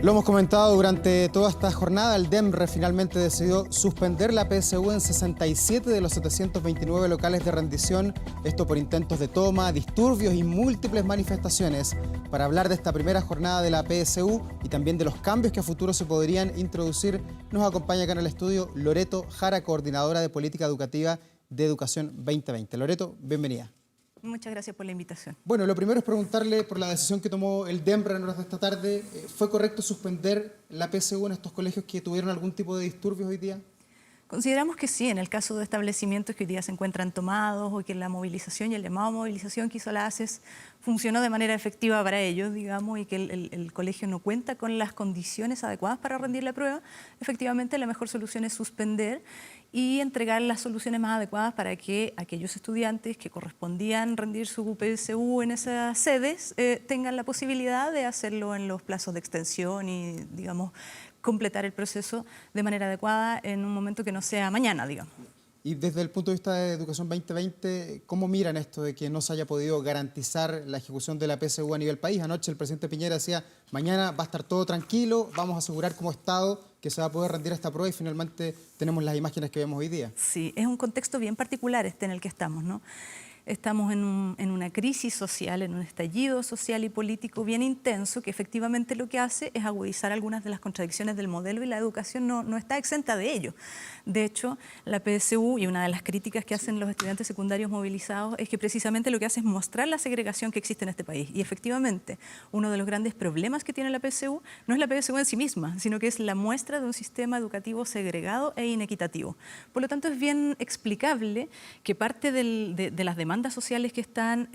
Lo hemos comentado durante toda esta jornada, el DEMRE finalmente decidió suspender la PSU en 67 de los 729 locales de rendición, esto por intentos de toma, disturbios y múltiples manifestaciones. Para hablar de esta primera jornada de la PSU y también de los cambios que a futuro se podrían introducir, nos acompaña acá en el estudio Loreto Jara, coordinadora de Política Educativa de Educación 2020. Loreto, bienvenida. Muchas gracias por la invitación. Bueno, lo primero es preguntarle por la decisión que tomó el DEMRE en horas de esta tarde. ¿Fue correcto suspender la PSU en estos colegios que tuvieron algún tipo de disturbios hoy día? Consideramos que sí, en el caso de establecimientos que hoy día se encuentran tomados o que la movilización y el llamado a movilización que hizo la ACES funcionó de manera efectiva para ellos, digamos, y que el colegio no cuenta con las condiciones adecuadas para rendir la prueba, efectivamente la mejor solución es suspender y entregar las soluciones más adecuadas para que aquellos estudiantes que correspondían rendir su PSU en esas sedes tengan la posibilidad de hacerlo en los plazos de extensión y, digamos, completar el proceso de manera adecuada en un momento que no sea mañana, digamos. Y desde el punto de vista de Educación 2020, ¿cómo miran esto de que no se haya podido garantizar la ejecución de la PSU a nivel país? Anoche el presidente Piñera decía, mañana va a estar todo tranquilo, vamos a asegurar como Estado que se va a poder rendir esta prueba y finalmente tenemos las imágenes que vemos hoy día. Sí, es un contexto bien particular en el que estamos, ¿no? Estamos en una crisis social, en un estallido social y político bien intenso que efectivamente lo que hace es agudizar algunas de las contradicciones del modelo y la educación no está exenta de ello. De hecho, la PSU y una de las críticas que hacen los estudiantes secundarios movilizados es que precisamente lo que hace es mostrar la segregación que existe en este país. Y efectivamente, uno de los grandes problemas que tiene la PSU no es la PSU en sí misma, sino que es la muestra de un sistema educativo segregado e inequitativo. Por lo tanto, es bien explicable que parte de las demandas sociales que están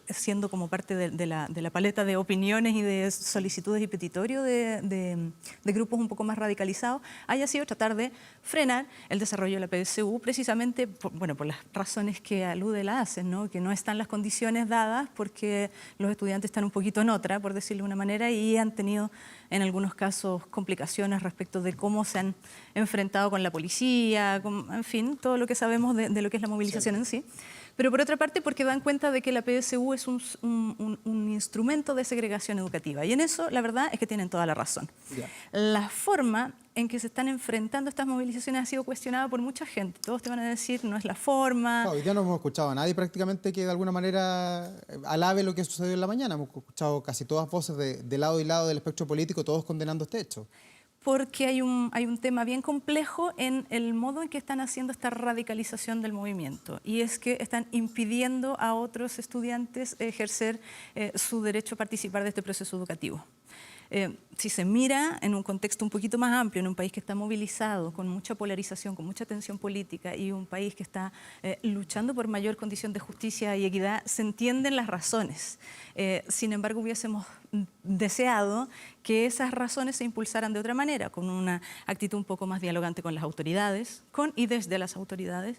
siendo como parte de la paleta de opiniones y de solicitudes y petitorios de grupos un poco más radicalizados haya sido tratar de frenar el desarrollo de la PSU precisamente por las razones que alude la ACES, ¿no? Que no están las condiciones dadas porque los estudiantes están un poquito en otra, por decirlo de una manera, y han tenido en algunos casos complicaciones respecto de cómo se han enfrentado con la policía, en fin, todo lo que sabemos de lo que es la movilización en sí. Pero por otra parte porque dan cuenta de que la PSU es un instrumento de segregación educativa. Y en eso la verdad es que tienen toda la razón. Yeah. La forma en que se están enfrentando estas movilizaciones ha sido cuestionada por mucha gente. Todos te van a decir, no es la forma. No, hoy día no hemos escuchado a nadie prácticamente que de alguna manera alabe lo que sucedió en la mañana. Hemos escuchado casi todas voces de lado y lado del espectro político, todos condenando este hecho. Porque hay un tema bien complejo en el modo en que están haciendo esta radicalización del movimiento, y es que están impidiendo a otros estudiantes ejercer su derecho a participar de este proceso educativo. Si se mira en un contexto un poquito más amplio, en un país que está movilizado, con mucha polarización, con mucha tensión política, y un país que está luchando por mayor condición de justicia y equidad, se entienden las razones. Sin embargo, hubiésemos deseado que esas razones se impulsaran de otra manera, con una actitud un poco más dialogante con las autoridades, con y desde las autoridades,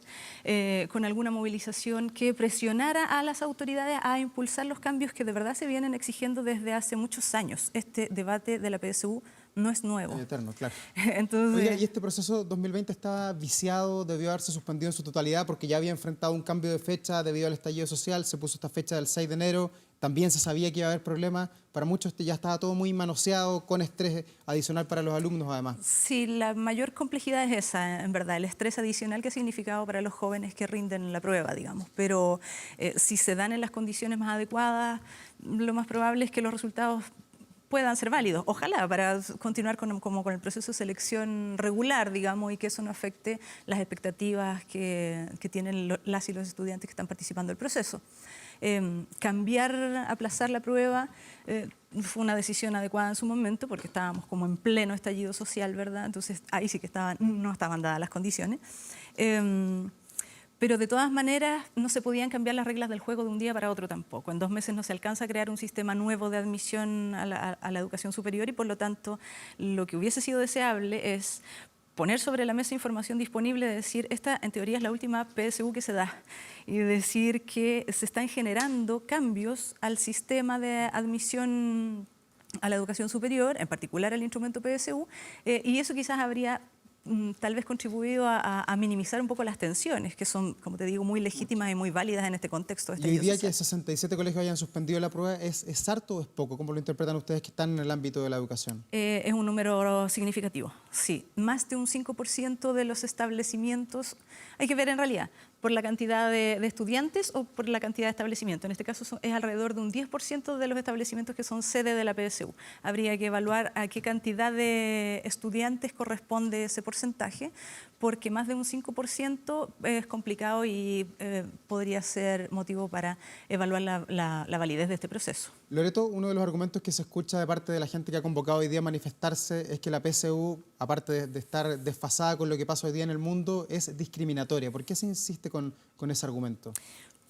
con alguna movilización que presionara a las autoridades a impulsar los cambios que de verdad se vienen exigiendo desde hace muchos años. Este debate de la PSU no es nuevo. Es eterno, claro. Entonces, oiga, ¿y este proceso 2020 estaba viciado, debió haberse suspendido en su totalidad porque ya había enfrentado un cambio de fecha debido al estallido social, se puso esta fecha del 6 de enero, también se sabía que iba a haber problemas, para muchos ya estaba todo muy manoseado, con estrés adicional para los alumnos además? Sí, la mayor complejidad es esa, en verdad, el estrés adicional que ha significado para los jóvenes que rinden la prueba, digamos, pero si se dan en las condiciones más adecuadas, lo más probable es que los resultados puedan ser válidos, ojalá, para continuar con el proceso de selección regular, digamos, y que eso no afecte las expectativas que tienen las y los estudiantes que están participando del proceso. Aplazar la prueba fue una decisión adecuada en su momento porque estábamos como en pleno estallido social, ¿verdad? Entonces ahí sí que no estaban dadas las condiciones. Pero de todas maneras no se podían cambiar las reglas del juego de un día para otro tampoco. En 2 meses no se alcanza a crear un sistema nuevo de admisión a la educación superior y por lo tanto lo que hubiese sido deseable es poner sobre la mesa información disponible, de decir, esta en teoría es la última PSU que se da, y decir que se están generando cambios al sistema de admisión a la educación superior, en particular al instrumento PSU, y eso quizás habría tal vez contribuido a minimizar un poco las tensiones, que son, como te digo, muy legítimas y muy válidas en este contexto de Y hoy día social. que 67 colegios hayan suspendido la prueba, ¿es harto o es poco? ¿Cómo lo interpretan ustedes que están en el ámbito de la educación? Es un número significativo, sí. Más de un 5% de los establecimientos, hay que ver en realidad, por la cantidad de estudiantes o por la cantidad de establecimientos. En este caso es alrededor de un 10% de los establecimientos que son sede de la PSU. Habría que evaluar a qué cantidad de estudiantes corresponde ese porcentaje, porque más de un 5% es complicado y podría ser motivo para evaluar la validez de este proceso. Loreto, uno de los argumentos que se escucha de parte de la gente que ha convocado hoy día a manifestarse es que la PSU, aparte de estar desfasada con lo que pasa hoy día en el mundo, es discriminatoria. ¿Por qué se insiste con ese argumento?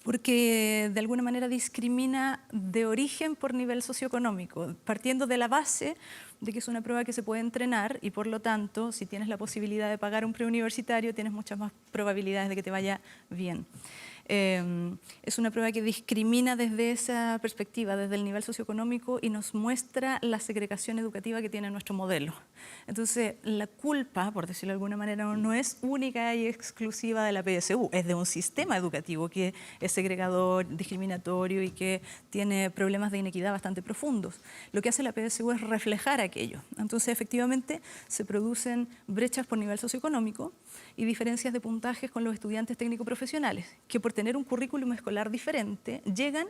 Porque de alguna manera discrimina de origen por nivel socioeconómico, partiendo de la base de que es una prueba que se puede entrenar y por lo tanto, si tienes la posibilidad de pagar un preuniversitario, tienes muchas más probabilidades de que te vaya bien. Es una prueba que discrimina desde esa perspectiva, desde el nivel socioeconómico, y nos muestra la segregación educativa que tiene nuestro modelo. Entonces, la culpa, por decirlo de alguna manera, no es única y exclusiva de la PSU, es de un sistema educativo que es segregador, discriminatorio y que tiene problemas de inequidad bastante profundos. Lo que hace la PSU es reflejar aquello. Entonces, efectivamente, se producen brechas por nivel socioeconómico y diferencias de puntajes con los estudiantes técnico-profesionales, que por tener un currículum escolar diferente, llegan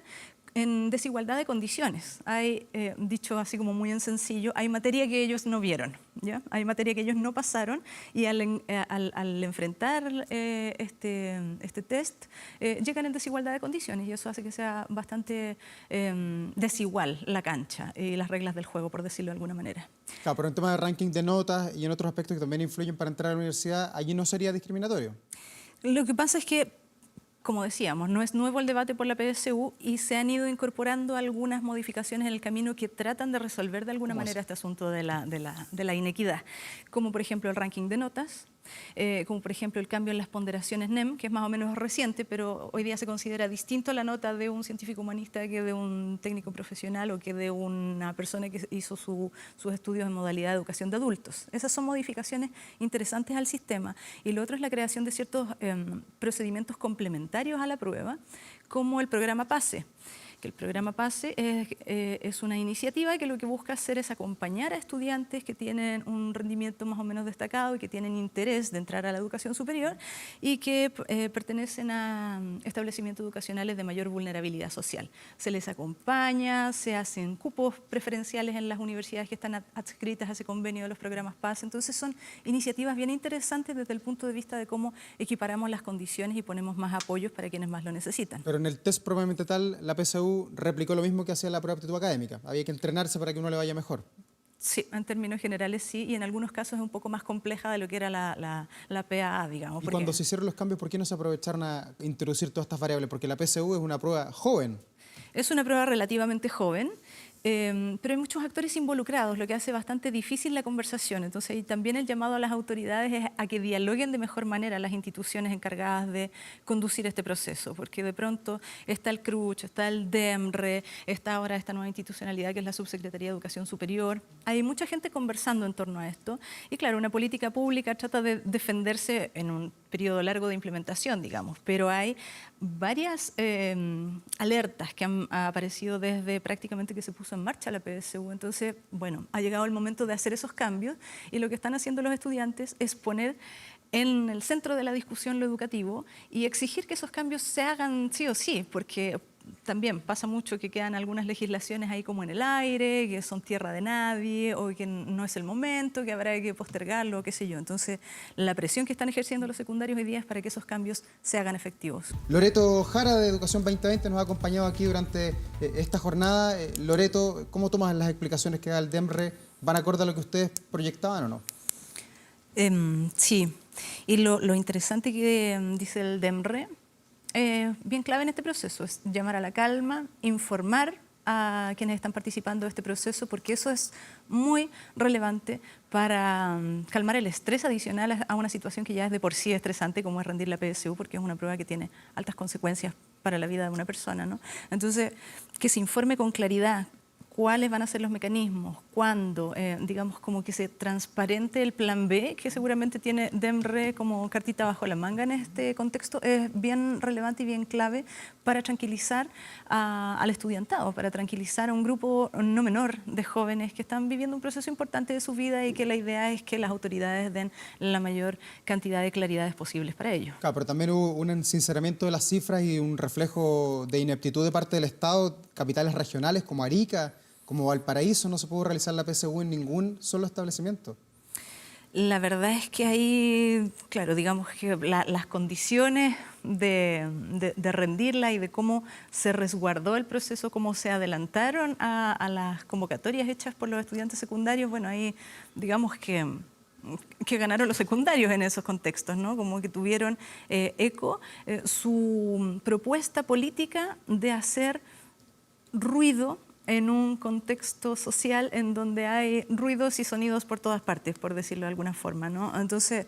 en desigualdad de condiciones. Hay, dicho así como muy en sencillo, hay materia que ellos no vieron, ¿ya? Hay materia que ellos no pasaron y al enfrentar este test, llegan en desigualdad de condiciones y eso hace que sea bastante desigual la cancha y las reglas del juego, por decirlo de alguna manera. Claro, pero en tema de ranking de notas y en otros aspectos que también influyen para entrar a la universidad, allí no sería discriminatorio. Lo que pasa es que, como decíamos, no es nuevo el debate por la PSU y se han ido incorporando algunas modificaciones en el camino que tratan de resolver de alguna manera este asunto de la inequidad, como por ejemplo el ranking de notas, como por ejemplo el cambio en las ponderaciones NEM, que es más o menos reciente, pero hoy día se considera distinto la nota de un científico humanista que de un técnico profesional o que de una persona que hizo sus estudios en modalidad de educación de adultos. Esas son modificaciones interesantes al sistema. Y lo otro es la creación de ciertos procedimientos complementarios a la prueba, como el programa PASE. Que el programa PASE es una iniciativa que lo que busca hacer es acompañar a estudiantes que tienen un rendimiento más o menos destacado y que tienen interés de entrar a la educación superior y que pertenecen a establecimientos educacionales de mayor vulnerabilidad social. Se les acompaña, se hacen cupos preferenciales en las universidades que están adscritas a ese convenio de los programas PASE. Entonces son iniciativas bien interesantes desde el punto de vista de cómo equiparamos las condiciones y ponemos más apoyos para quienes más lo necesitan. Pero en el test propiamente tal, la PSU replicó lo mismo que hacía la prueba de aptitud académica. Había que entrenarse para que uno le vaya mejor. Sí, en términos generales sí, y en algunos casos es un poco más compleja de lo que era la PAA, digamos. Y cuando se hicieron los cambios, ¿por qué no se aprovecharon a introducir todas estas variables? Porque la PSU es una prueba joven. Es una prueba relativamente joven, pero hay muchos actores involucrados, lo que hace bastante difícil la conversación. Entonces, y también el llamado a las autoridades es a que dialoguen de mejor manera las instituciones encargadas de conducir este proceso, porque de pronto está el CRUCH, está el DEMRE, está ahora esta nueva institucionalidad que es la Subsecretaría de Educación Superior. Hay mucha gente conversando en torno a esto y claro, una política pública trata de defenderse en un periodo largo de implementación, digamos, pero hay varias alertas que han aparecido desde prácticamente que se puso en marcha la PSU. Entonces, bueno, ha llegado el momento de hacer esos cambios y lo que están haciendo los estudiantes es poner en el centro de la discusión lo educativo y exigir que esos cambios se hagan sí o sí, porque también pasa mucho que quedan algunas legislaciones ahí como en el aire, que son tierra de nadie o que no es el momento, que habrá que postergarlo, qué sé yo. Entonces, la presión que están ejerciendo los secundarios hoy día es para que esos cambios se hagan efectivos. Loreto Jara, de Educación 2020, nos ha acompañado aquí durante esta jornada. Loreto, ¿cómo tomas las explicaciones que da el DEMRE? ¿Van acorde a lo que ustedes proyectaban o no? Sí, y lo interesante que dice el DEMRE, bien clave en este proceso, es llamar a la calma, informar a quienes están participando de este proceso, porque eso es muy relevante para calmar el estrés adicional a una situación que ya es de por sí estresante, como es rendir la PSU, porque es una prueba que tiene altas consecuencias para la vida de una persona, ¿no? Entonces, que se informe con claridad cuáles van a ser los mecanismos, cuándo, digamos, como que se transparente el plan B, que seguramente tiene DEMRE como cartita bajo la manga en este contexto, es bien relevante y bien clave para tranquilizar al estudiantado, para tranquilizar a un grupo no menor de jóvenes que están viviendo un proceso importante de su vida y que la idea es que las autoridades den la mayor cantidad de claridades posibles para ello. Claro, pero también hubo un sinceramiento de las cifras y un reflejo de ineptitud de parte del Estado. Capitales regionales como Arica, como Valparaíso, no se pudo realizar la PSU en ningún solo establecimiento. La verdad es que ahí, claro, digamos que las condiciones de rendirla y de cómo se resguardó el proceso, cómo se adelantaron a las convocatorias hechas por los estudiantes secundarios, bueno, ahí digamos que ganaron los secundarios en esos contextos, ¿no? Como que tuvieron eco su propuesta política de hacer ruido en un contexto social en donde hay ruidos y sonidos por todas partes, por decirlo de alguna forma, ¿no? Entonces,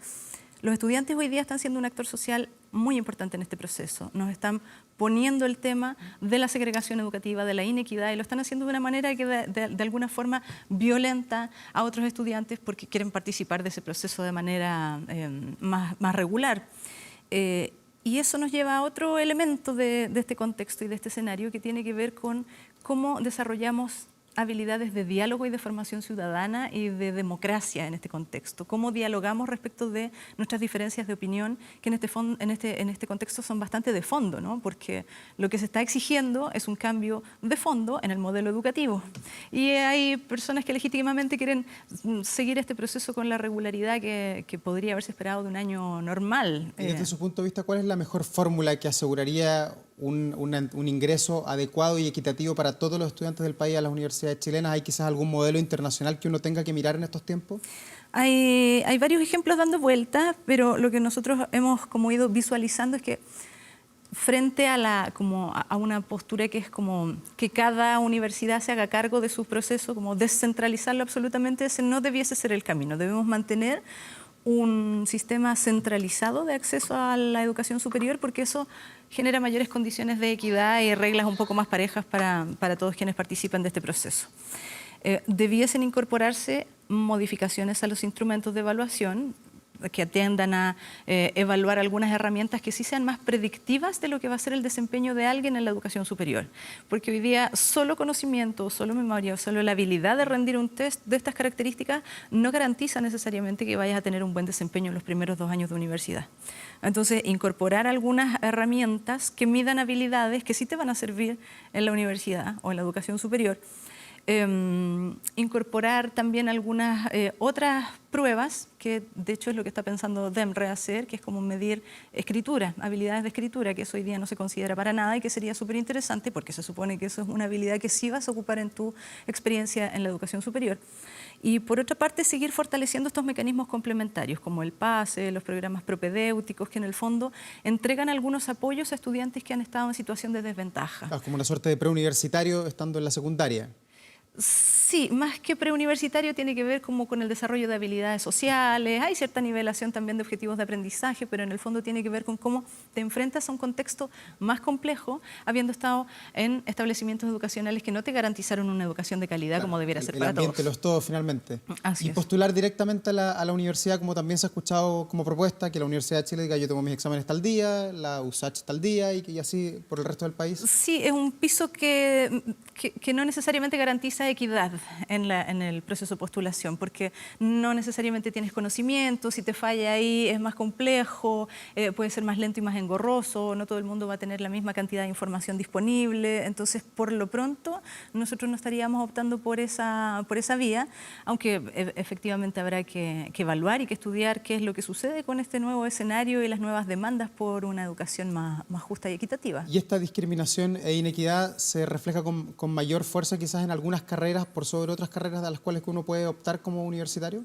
los estudiantes hoy día están siendo un actor social muy importante en este proceso. Nos están poniendo el tema de la segregación educativa, de la inequidad, y lo están haciendo de una manera que de alguna forma violenta a otros estudiantes porque quieren participar de ese proceso de manera más regular. Y eso nos lleva a otro elemento de este contexto y de este escenario que tiene que ver con cómo desarrollamos habilidades de diálogo y de formación ciudadana y de democracia en este contexto. Cómo dialogamos respecto de nuestras diferencias de opinión, que en este contexto son bastante de fondo, ¿no? Porque lo que se está exigiendo es un cambio de fondo en el modelo educativo. Y hay personas que legítimamente quieren seguir este proceso con la regularidad que podría haberse esperado de un año normal. Y desde su punto de vista, ¿cuál es la mejor fórmula que aseguraría un ingreso adecuado y equitativo para todos los estudiantes del país a las universidades chilenas? ¿Hay quizás algún modelo internacional que uno tenga que mirar en estos tiempos? Hay varios ejemplos dando vueltas, pero lo que nosotros hemos como ido visualizando es que frente a una postura que es como que cada universidad se haga cargo de su proceso, como descentralizarlo absolutamente, ese no debiese ser el camino. Debemos mantener un sistema centralizado de acceso a la educación superior porque eso genera mayores condiciones de equidad y reglas un poco más parejas para todos quienes participan de este proceso. Debiesen incorporarse modificaciones a los instrumentos de evaluación que atiendan a evaluar algunas herramientas que sí sean más predictivas de lo que va a ser el desempeño de alguien en la educación superior. Porque hoy día solo conocimiento, solo memoria, solo la habilidad de rendir un test de estas características no garantiza necesariamente que vayas a tener un buen desempeño en los primeros 2 años de universidad. Entonces, incorporar algunas herramientas que midan habilidades que sí te van a servir en la universidad o en la educación superior. Incorporar también algunas otras pruebas, que de hecho es lo que está pensando DEMRE hacer, que es como medir escritura, habilidades de escritura, que eso hoy día no se considera para nada y que sería súper interesante porque se supone que eso es una habilidad que sí vas a ocupar en tu experiencia en la educación superior. Y por otra parte, seguir fortaleciendo estos mecanismos complementarios, como el PASE, los programas propedéuticos, que en el fondo entregan algunos apoyos a estudiantes que han estado en situación de desventaja. Ah, como una suerte de preuniversitario estando en la secundaria. Sí, más que preuniversitario tiene que ver como con el desarrollo de habilidades sociales, hay cierta nivelación también de objetivos de aprendizaje, pero en el fondo tiene que ver con cómo te enfrentas a un contexto más complejo, habiendo estado en establecimientos educacionales que no te garantizaron una educación de calidad, claro, como debiera ser para todos. El ambiente lo es todo finalmente. Así y es. Postular directamente a la universidad, como también se ha escuchado como propuesta, que la Universidad de Chile diga yo tengo mis exámenes tal día, la USACH tal día y así por el resto del país. Sí, es un piso que no necesariamente garantiza equidad en el proceso de postulación, porque no necesariamente tienes conocimiento, si te falla ahí es más complejo, puede ser más lento y más engorroso, no todo el mundo va a tener la misma cantidad de información disponible, entonces por lo pronto nosotros no estaríamos optando por esa vía, aunque efectivamente habrá que evaluar y que estudiar qué es lo que sucede con este nuevo escenario y las nuevas demandas por una educación más justa y equitativa. ¿Y esta discriminación e inequidad se refleja con mayor fuerza quizás en algunas carreras por sobre otras carreras de las cuales uno puede optar como universitario?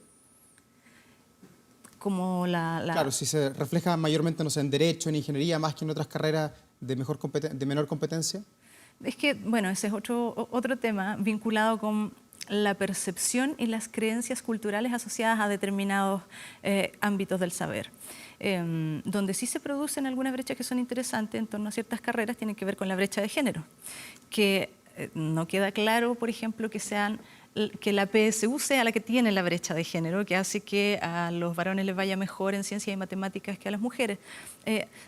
Como Claro, si se refleja mayormente, no sé, en Derecho, en Ingeniería, más que en otras carreras de menor competencia. Es que, bueno, ese es otro tema vinculado con la percepción y las creencias culturales asociadas a determinados ámbitos del saber. Donde sí se producen algunas brechas que son interesantes en torno a ciertas carreras tienen que ver con la brecha de género, que no queda claro, por ejemplo, que la PSU sea la que tiene la brecha de género, que hace que a los varones les vaya mejor en ciencias y matemáticas que a las mujeres.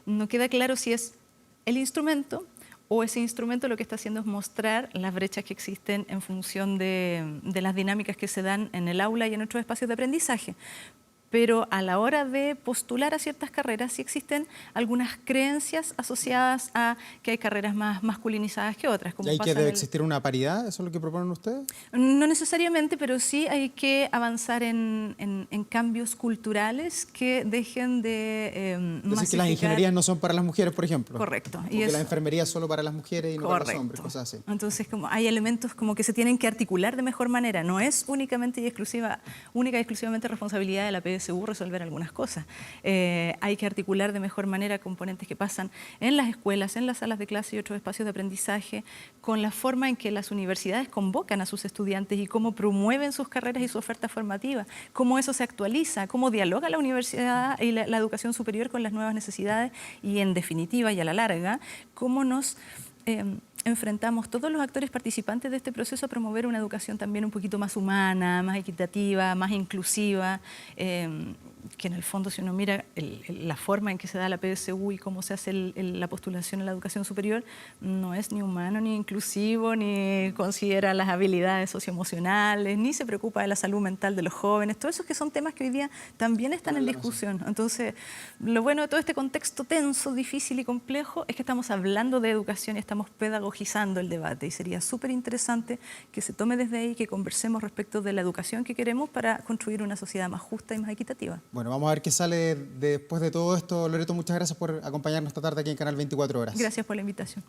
No queda claro si es el instrumento o ese instrumento lo que está haciendo es mostrar las brechas que existen en función de las dinámicas que se dan en el aula y en otros espacios de aprendizaje. Pero a la hora de postular a ciertas carreras sí existen algunas creencias asociadas a que hay carreras más masculinizadas que otras. ¿Y ahí que debe existir una paridad? ¿Eso es lo que proponen ustedes? No necesariamente, pero sí hay que avanzar en cambios culturales que dejen de masificar. Decir que las ingenierías no son para las mujeres, por ejemplo. Correcto. Y que la enfermería es solo para las mujeres y no para los hombres, cosas así. Entonces, como hay elementos como que se tienen que articular de mejor manera. No es única y exclusivamente responsabilidad de la PSU resolver algunas cosas. Hay que articular de mejor manera componentes que pasan en las escuelas, en las salas de clase y otros espacios de aprendizaje, con la forma en que las universidades convocan a sus estudiantes y cómo promueven sus carreras y su oferta formativa, cómo eso se actualiza, cómo dialoga la universidad y la educación superior con las nuevas necesidades y, en definitiva y a la larga, cómo nos enfrentamos todos los actores participantes de este proceso a promover una educación también un poquito más humana, más equitativa, más inclusiva, que en el fondo, si uno mira la forma en que se da la PSU y cómo se hace la postulación a la educación superior, no es ni humano, ni inclusivo, ni considera las habilidades socioemocionales, ni se preocupa de la salud mental de los jóvenes, todos esos que son temas que hoy día también están en discusión. Entonces, lo bueno de todo este contexto tenso, difícil y complejo es que estamos hablando de educación y estamos pedagogizando el debate, y sería súper interesante que se tome desde ahí, que conversemos respecto de la educación que queremos para construir una sociedad más justa y más equitativa. Bueno, vamos a ver qué sale después de todo esto. Loreto, muchas gracias por acompañarnos esta tarde aquí en Canal 24 Horas. Gracias por la invitación.